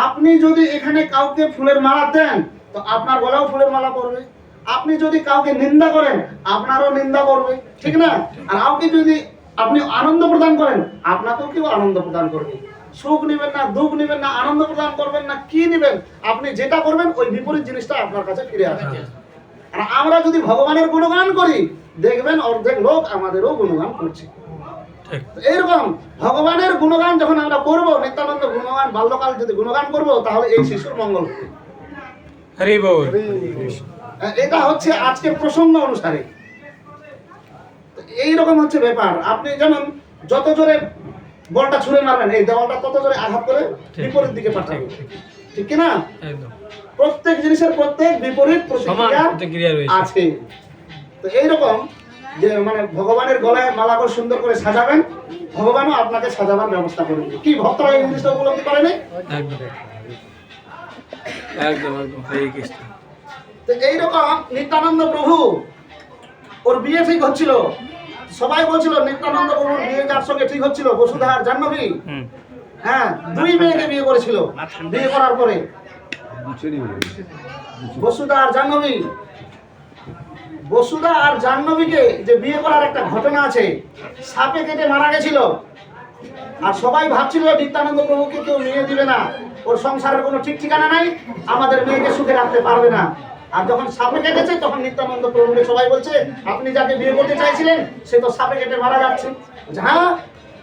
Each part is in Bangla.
আপনি যদি এখানে কাউকে ফুলের মালা দেন তো আপনার গলাও ফুলের মালা পড়বে, আপনি যদি কাউকে নিন্দা করেন আপনারও নিন্দা করবে, ঠিক না? আর কাউকে যদি আপনি আনন্দ প্রদান করেন আপনাকেও কেউ আনন্দ প্রদান করবে। সুখ নেবেন না, দুঃখ নেবেন না, আনন্দ প্রদান করবেন না, কি নেবেন, আপনি যেটা করবেন ওই বিপরীত জিনিসটা আপনার কাছে ফিরে আসবে। আর আমরা যদি ভগবানের গুণগান করি দেখবেন অর্ধেক লোক আমাদেরও গুণগান করছে। এইরকম ভগবানের গুণগান যখন আমরা করবো, নিত্যানন্দ গুণগান বাল্যকাল যদি গুণগান করবো তাহলে এই শিশুর মঙ্গল হবে। হরি বল। এটা হচ্ছে আজকের প্রসঙ্গ অনুসারে। এইরকম হচ্ছে ব্যাপার। আপনি যেমন যত জোরে বলটা ছুঁড়ে মারবেন এই দেওয়ালটা তত জোরে আঘাত করে বিপরীত দিকে পাঠাবে, ঠিক কি না? প্রত্যেক জিনিসের প্রত্যেক বিপরীত প্রতিক্রিয়া আছে। তো এইরকম যে মানে ভগবানের গলায় মালা করে সুন্দর করে সাজাবেন, ভগবানও আপনাকে সাজাবার ব্যবস্থা করে দেবে। কি ভক্তরা এই জিনিসটা উপলব্ধি করেনি? একদম একদম হরে কৃষ্ণ। তো এইরকম নিত্যানন্দ প্রভু ওর বিয়ে ঠিক হচ্ছিল, সবাই বলছিল নিত্যানন্দ প্রভুর বিয়ে যার সঙ্গে ঠিক হচ্ছিল বসুধা আর জাহ্নবী, হ্যাঁ দুই মেয়েকে বিয়ে করেছিল। বিয়ে করার পরে বসুধা আর জাহ্নবী, বসুধা আর জাহ্নবীকে যে বিয়ে করার একটা ঘটনা আছে, সাপে কেটে মারা গেছিল। আর সবাই ভাবছিল নিত্যানন্দ প্রভুকে কেউ মেয়ে দিবে না, ওর সংসারের কোনো ঠিক ঠিকানা নাই, আমাদের মেয়েকে সুখে রাখতে পারবে না। আর যখন সাপে কেটেছে তখন নিত্যানন্দ প্রভুকে সবাই বলছে আপনি যাকে বিয়ে করতে চাইছিলেন সে তো সাপে কেটে মারা যাচ্ছে। হ্যাঁ,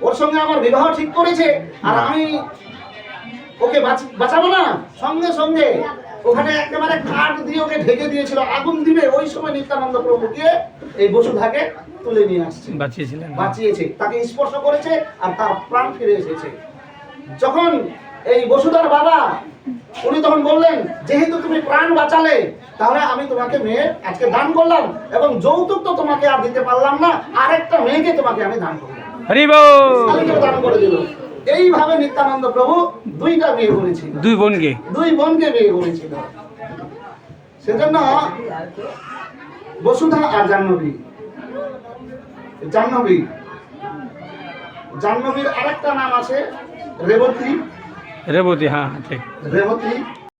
ওর সঙ্গে আমার বিবাহ ঠিক করেছে আর আমি ওকে বাঁচাবো না। সঙ্গে সঙ্গে ওখানে একেবারে কাঠ দিয়ে ওকে ঢেকে দিয়েছিল, আগুন দিবে। ওই সময় নিত্যানন্দ প্রভু গিয়ে এই বসুধাকে তুলে নিয়ে আসছে, বাঁচিয়েছে, তাকে স্পর্শ করেছে আর তার প্রাণ ফিরে এসেছে। যখন এই বসুধার বাবা উনি তখন বললেন যেহেতু তুমি প্রাণ বাঁচালে তাহলে আমি তোমাকে মেয়ে আজকে দান করলাম এবং যৌতুক তো তোমাকে আর দিতে পারলাম না, আরেকটা মেয়েকে তোমাকে আমি দান করলাম। হরি বল। দান করে দিল। এইভাবে নিত্যানন্দ প্রভু দুইটা বিয়ে করেছিল, দুই বোনকে বিয়ে করেছিল। সেজন্য বসুধা আর জাহ্নবীর আরেকটা নাম আছে রেবতী। হ্যাঁ ঠিক। রেবতী